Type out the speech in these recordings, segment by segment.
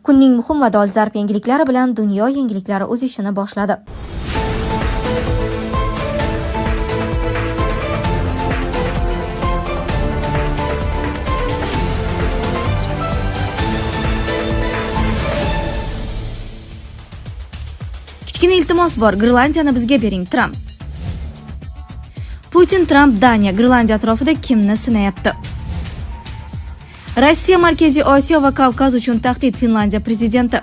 Kunning muhim va dolzarb yangiliklari bilan dunyo yangiliklari o'z ishini boshladi. Kichkina iltimos bor, Grenlandiyani bizga bering, Tramp. Putin, Tramp, Daniya Grenlandiya atrofida kimni sinayapti? Rossiya Markaziy Osiyo va Kavkaz uchun tahdid, Finlandiya prezidenti.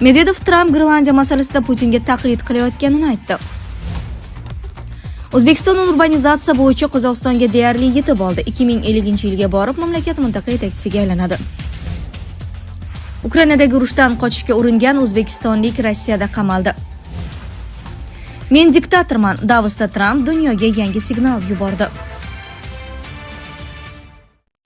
Medvedev Tramp Grenlandiya masalasida Putinga taqlid qilayotganini aytdi. O'zbekiston urbanizatsiya bo'yicha Qozog'istonga deyarli yetib oldi. 2050-yilga borib mamlakat mintaqa yetakchisiga aylanadi. Ukrainadagi urushdan qochishga uringan o'zbekistonlik Rossiyada qamaldi. Men diktatorman, Davosda Tramp dunyoga yangi signal yubordi.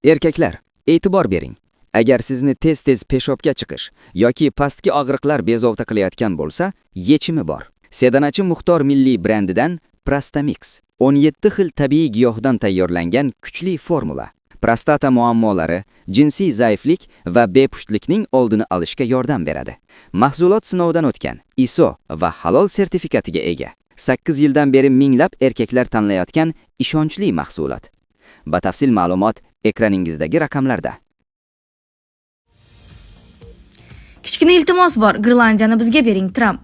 Erkaklar, e'tibor bering. Agar sizni tez-tez peshobga chiqish yoki pastki og'riqlar bezovta qilayotgan bo'lsa, yechimi bor. Sedanachi Muxtor milliy brendidan Prostamix 17 xil tabiiy giyohdan tayyorlangan kuchli formula. Prostata muammolari, jinsiy zaiflik va bepushtlikning oldini olishga yordam beradi. Mahsulot sinovdan o'tgan, ISO va halol sertifikatiga ega. 8 yildan beri minglab erkaklar tanlayotgan ishonchli mahsulot. Batafsil ma'lumot ekraningizdagi raqamlarda. Kichkina iltimos bor, Grenlandiyani bizga bering, Tramp.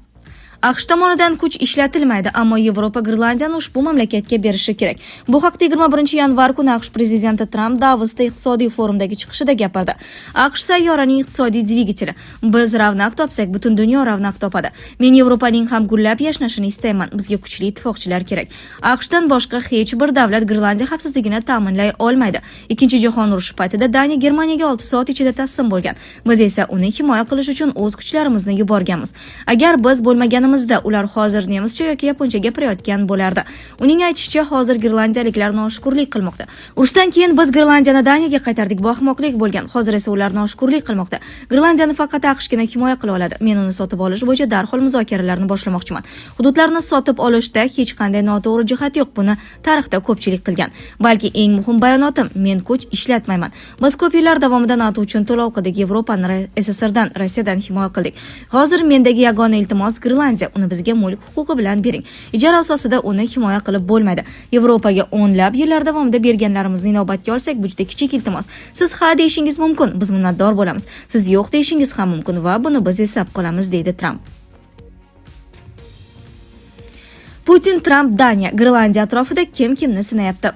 AQSh tomonidan kuch ishlatilmaydi, ammo Yevropa Grenlandiyani ushbu mamlakatga berishi kerak. Bu haqda 21-yanvar kuni AQSh prezidenti Tramp Davosda iqtisodiy forumdagi chiqishida gapirdi. AQSh sayyoraning iqtisodiy dvigateli. Biz ravnaq topsak, butun dunyo ravnaq topadi. Men Yevropaning ham gullab yashnashini istayman. Bizga kuchli ittifoqchilar kerak. AQShdan boshqa hech bir davlat Grenlandiya xavfsizligini ta'minlay olmaydi. Ikkinchi jahon urushi paytida Daniya Germaniyaga 6 soat ichida taslim bo'lgan. Biz esa uni himoya qilish uchun o'z kuchlarimizni yuborganmiz. Agar biz bo'lmagan ular hozir nemischa yoki yaponcha gapirayotgan bo'lardi. Uning aytishicha, hozir grenlandiyaliklar noshukrlik qilmoqda. Urushdan keyin biz Grenlandiyani Daniyaga qaytardik, bu ahmoqlik bo'lgan. Hozir esa ular noshukrlik qilmoqda. Grenlandiyani faqat AQShgina himoya qila oladi. Men uni sotib olish bo'yicha darhol muzokaralarni boshlamoqchiman. Hududlarni sotib olishda hech qanday noto'g'ri jihat yo'q, buni tarixda ko'pchilik qilgan. Balki eng muhim bayonotim, men kuch ishlatmayman. Biz ko'p yillar davomida NATO uchun to'lov qildik, Yevropani SSRdan, Rossiyadan himoya qildik. Hozir mendagi yagona iltimos Grenlandiya, uni bizga mulk huquqi bilan bering. Ijara asosida uni himoya qilib bo'lmaydi. Yevropaga o'nlab yillar davomida berganlarimizni inobatga olsak, bu juda kichik iltimos. Siz ha deyishingiz mumkin, biz minnatdor bo'lamiz. Siz yo'q deyishingiz ham mumkin va buni biz hisob qilamiz, deydi Tramp. Putin, Tramp, Daniya Grenlandiya atrofida kimni sinayapti?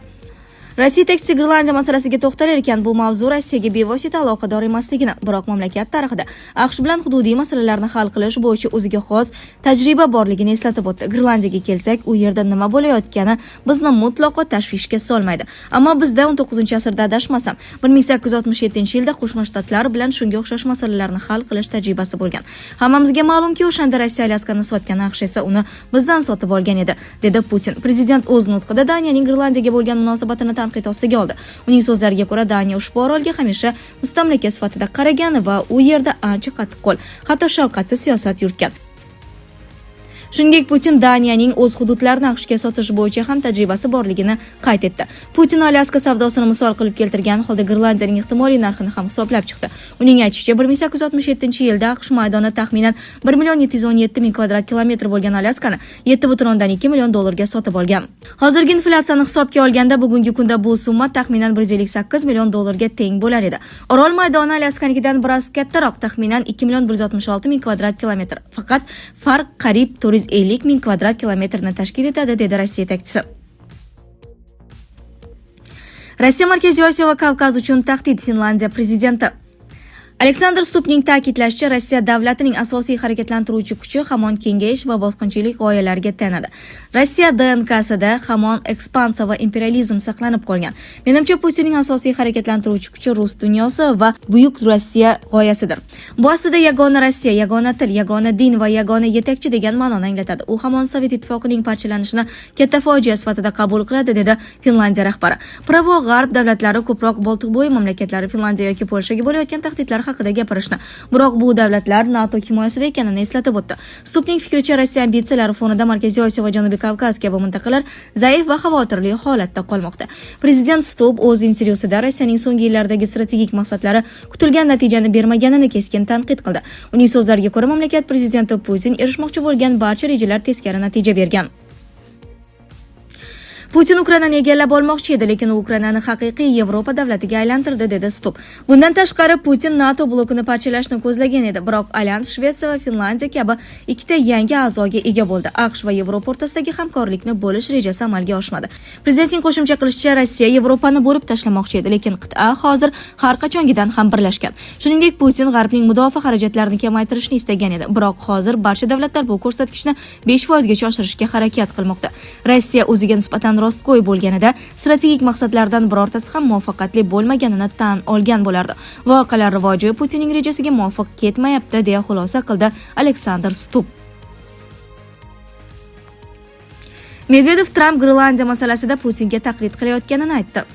Rossiya yetakchisi Grenlandiya masalasiga to'xtalar ekan, bu mavzu Rossiyaga bevosita aloqador emasligini, biroq mamlakat tarixida AQSh bilan hududiy masalalarni hal qilish bo'yicha o'ziga xos tajriba borligini eslatib o'tdi. Grenlandiyaga kelsak, u yerda nima bo'layotgani bizni mutlaqo tashvishga solmaydi. Ammo bizda 19-asrda adashmasam, 1867-yilda Qo'shma Shtatlar bilan shunga o'xshash masalalarni hal qilish tajribasi bo'lgan. Hammamizga ma'lumki, o'shanda Rossiya Alyaskani sotgan, AQSh esa uni bizdan sotib olgan edi, dedi Putin. Prezident o'z nutqida Daniyaning Grenlandiyaga bo'lgan munosabatini tanqid ostiga oldi. Uning so'zlariga ko'ra, Daniya ushbu orolga hamisha mustamlaka sifatida qaragan va u yerda ancha qattiqqo'l, hatto shafqatsiz siyosat yuritgan. Shuningdek, Putin Daniyaning o'z hududlarini AQShga sotish bo'yicha ham tajribasi borligini qayd etdi. Putin Alyaska savdosini misol qilib keltirgan holda Grenlandiyaning ehtimoliy narxini ham hisoblab chiqdi. Uning aytishicha, 1867-yilda AQSh maydoni taxminan 1,717,000 kvadrat kilometr bo'lgan Alyaskani $7,2 million sotib olgan. Hozirgi inflyatsiyani hisobga olganda, bugungi kunda bu summa taxminan $158 million teng bo'lar edi. Orol maydoni Alyaskanikidan biroz kattaroq, taxminan 2,166,000 kvadrat kilometr. Faqat farq qariyb 450,000 kvadrat kilometrni tashkil etadi, dedi Rossiya yetakchisi. Rossiya Markaziy Osiyo va Kavkaz uchun tahdid, Finlandiya prezidenti. Aleksandr Stupning ta'kidlashicha, Rossiya davlatining asosiy harakatlantiruvchi kuchi hamon kengayish va bosqinchilik g'oyalariga tayanadi. Rossiya DNKsida hamon ekspansiya va imperializm saqlanib qolgan. Menimcha, Putinning asosiy harakatlantiruvchi kuchi rus dunyosi va buyuk Rossiya g'oyasidir. Bu aslida yagona Rossiya, yagona til, yagona din va yagona yetakchi degan ma'noni anglatadi. U hamon Sovet ittifoqining parchalanishini katta fojia sifatida qabul qiladi, dedi Finlandiya rahbari. Pravo g'arb davlatlari, ko'proq Boltiqbo'yi mamlakatlari Finlandiya yoki Polshaga bo'layotgan tahdidlar haqida gapirishni, biroq bu davlatlar NATO himoyasida ekanini eslatib o'tdi. Stupning fikricha, Rossiya ambitsiyalari fonida Markaziy Osiyo va Janubiy Kavkaz kabi mintaqalar zaif va xavotirli holatda qolmoqda. Prezident Stup o'z intervyusida Rossiyaning so'nggi yillardagi strategik maqsadlari kutilgan natijani bermaganini keskin tanqid qildi. Uning so'zlariga ko'ra, mamlakat prezidenti Putin erishmoqchi bo'lgan barcha rejalar teskari natija bergan. Putin Ukrainani egallab olmoqchi edi, lekin u Ukrainani haqiqiy Yevropa davlatiga aylantirdi, dedi Stup. Bundan tashqari, Putin NATO blokini parchalashni ko'zlagan edi, biroq Alyans Shvetsiya va Finlandiya kabi ikkita yangi a'zoga ega bo'ldi. AQSh va Yevropa o'rtasidagi hamkorlikni bo'lish rejasi amalga oshmadi. Prezidentning qo'shimcha qilishicha, Rossiya Yevropani bo'lib tashlamoqchi edi, lekin qit'a hozir har qachongidan ham birlashgan. Shuningdek, Putin G'arbning mudofaa xarajatlarini kamaytirishni istagan edi, biroq hozir barcha davlatlar bu ko'rsatkichni 5% gacha oshirishga harakat qilmoqda. Rossiya o'ziga nisbatan rostgo'y bo'lganida strategik maqsadlardan birortasi ham muvaffaqiyatli bo'lmaganini tan olgan bo'lardi. Voqealar rivoji Putinning rejasiga muvofiq ketmayapti, deya xulosa qildi Aleksandr Stup. Medvedev Tramp Grenlandiya masalasida Putinga taqlid qilayotganini aytdi.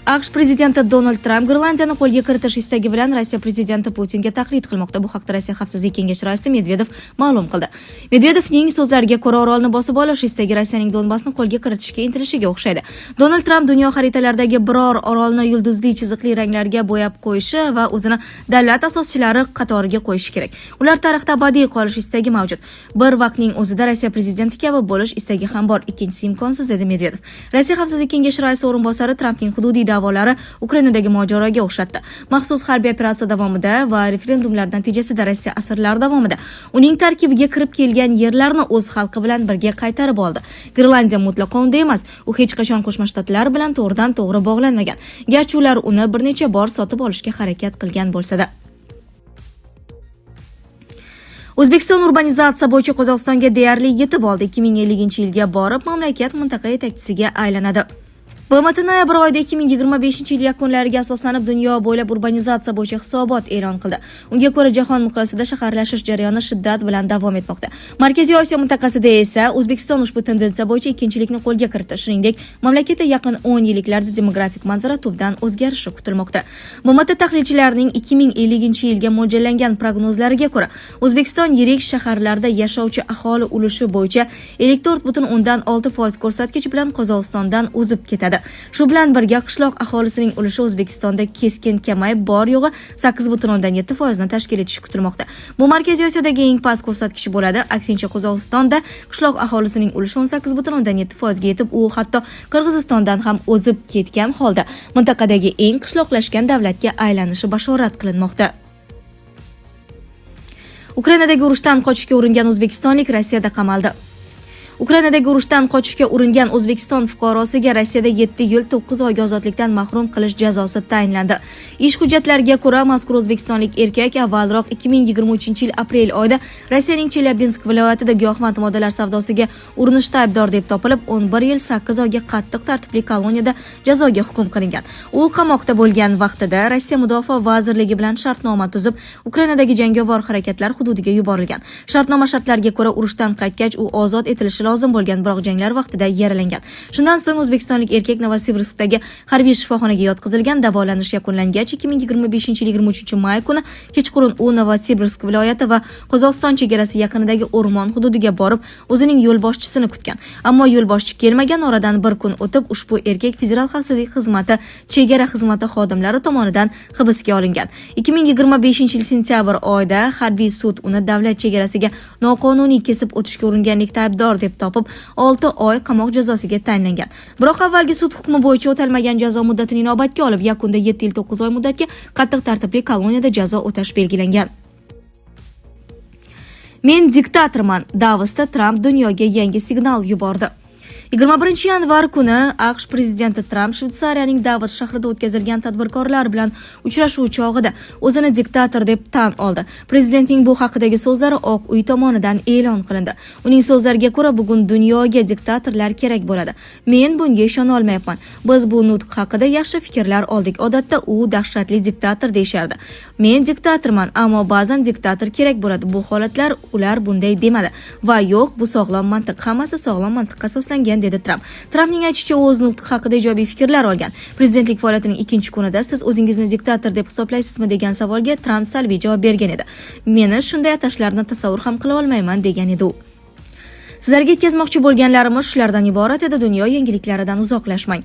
AQSh prezidenti Donald Tramp Grenlandiyani qo'lga kiritish istagi bilan Rossiya prezidenti Putinga taqlid qilmoqda. Bu haqda Rossiya xavfsizlik kengashi raisi Medvedev ma'lum qildi. Medvedevning so'zlariga ko'ra, orolni bosib olish istagi Rossiyaning Donbassni qo'lga kiritishga intilishiga o'xshaydi. Donald Tramp dunyo xaritalaridagi biror orolni yulduzli chiziqli ranglarga bo'yab qo'yishi va o'zini davlat asoschilari qatoriga qo'yishi kerak. Ular tarixda abadiy qolish istagi mavjud. Bir vaqtning o'zida Rossiya prezidenti kabi bo'lish istagi ham bor, ikkinchisi imkonsiz, dedi Medvedev. Rossiya xavfsizlik kengashi raisi o'rinbosari Trampning hududiy da'volari Ukrainadagi mojaroga o'xshatdi. Maxsus harbiy operatsiya davomida va referendumlar natijasida Rossiya asrlar davomida uning tarkibiga kirib kelgan yerlarni o'z xalqi bilan birga qaytarib oldi. Grenlandiya mutlaqo unday emas. U hech qachon Qo'shma Shtatlar bilan to'g'ridan-to'g'ri bog'lanmagan. Garchi ular uni bir necha bor sotib olishga harakat qilgan bo'lsa-da. O'zbekiston urbanizatsiya bo'yicha Qozog'istonga deyarli yetib oldi. 2050-yilga borib mamlakat mintaqa yetakchisiga aylanadi. BMT noyabr oyida 2025-yil yakunlariga asoslanib dunyo bo'ylab urbanizatsiya bo'yicha hisobot e'lon qildi. Unga ko'ra, jahon miqyosida shaharlashish jarayoni shiddat bilan davom etmoqda. Markaziy Osiyo mintaqasida esa O'zbekiston ushbu tendensiya bo'yicha ikkinchilikni qo'lga kiritdi. Shuningdek, mamlakatda yaqin 10 yilliklarda demografik manzara tubdan o'zgarishi kutilmoqda. BMT tahlilchilarining 2050-yilga mo'ljallangan prognozlariga ko'ra, O'zbekiston yirik shaharlarda yashovchi aholi ulushi bo'yicha 54.6% ko'rsatkich bilan Qozog'istondan o'zib ketadi. Shu bilan birga qishloq aholisining ulushi O'zbekistonda keskin kamayib, bor yo'g'i 8.7% ni tashkil etishi kutilmoqda. Bu Markaziy Osiyodagi eng past ko'rsatkich bo'ladi. Aksincha, Qozog'istonda qishloq aholisining ulushi 18.7% ga yetib, u hatto Qirg'izistondan ham o'zib ketgan holda mintaqadagi eng qishloqlashgan davlatga aylanishi bashorat qilinmoqda. Ukrainadagi urushdan qochishga uringan o'zbekistonlik Rossiyada qamaldi. Ukrainadagi urushdan qochishga uringan O'zbekiston fuqarosiga Rossiyada 7 yil 9 oyga ozodlikdan mahrum qilish jazosi tayinlandi. Ish hujjatlariga ko'ra, mazkur o'zbekistonlik erkak avvalroq 2023-yil aprel oyida Rossiyaning Chelyabinsk viloyatida giyohvand moddalar savdosiga urinishda aybdor deb topilib, 11 yil 8 oyga qattiq tartibli koloniyada jazoga hukm qilingan. U qamoqda bo'lgan vaqtida Rossiya Mudofaa vazirligi bilan shartnoma tuzib, Ukrainadagi jangovar harakatlar hududiga yuborilgan. Shartnoma shartlariga ko'ra, urushdan qaytgach u ozod etilishi lozim bo'lgan, biroq janglar vaqtida yaralangan. Shundan so'ng o'zbekistonlik erkak Novosibirskdagi harbiy shifoxonaga yotqizilgan. Davolanish yakunlangach 2025-yil 23-may kuni kechqurun u Novosibirsk viloyati va Qozog'iston chegarasi yaqinidagi o'rmon hududiga borib, o'zining yo'lboshchisini kutgan. Ammo yo'lboshchi kelmagan. Oradan bir kun o'tib ushbu erkak Federal xavfsizlik xizmati chegara xizmati xodimlari tomonidan hibsga olingan. 2025-yil sentyabr oyida harbiy sud uni davlat chegarasiga noqonuniy kesib o'tishga uringanlikda aybdor deb topib 6 oy qamoq jazosiga tayinlangan. Biroq avvalgi sud hukmi bo'yicha o'talmagan jazo muddatini inobatga olib, yakunda 7 yil 9 oy muddatga qattiq tartibli koloniyada jazo o'tash belgilangan. Men diktatorman. Davosda Tramp dunyoga yangi signal yubordi. 21-yanvar kuni AQSh prezidenti Tramp Shveysariyaning Davos shahrida o'tkazilgan tadbirkorlar bilan uchrashuv chog'ida o'zini diktator deb tan oldi. Prezidentning bu haqidagi so'zlari Oq uy tomonidan e'lon qilindi. Uning so'zlariga ko'ra, bugun dunyoga diktatorlar kerak bo'ladi. Men bunga ishona olmayapman. Biz bu nutq haqida yaxshi fikrlar oldik. Odatda u dahshatli diktator deyshardi. Men diktatorman, ammo ba'zan diktator kerak bo'ladi. Bu holatlar ular bunday demadi. Va yo'q, bu sog'lom mantiq. Hammasi sog'lom mantiqqa asoslangan dedi Tramp. Trampning aytishicha, u o'z nutqi haqida ijobiy fikrlar olgan. Prezidentlik faoliyatining ikkinchi kunida siz o'zingizni diktator deb hisoblaysizmi degan savolga Tramp salbiy javob bergan edi. Meni shunday atashlarni tasavvur ham qila olmayman degan edi u. Sizlarga yetkazmoqchi bo'lganlarimiz shulardan iborat edi. Dunyo yangiliklaridan uzoqlashmang.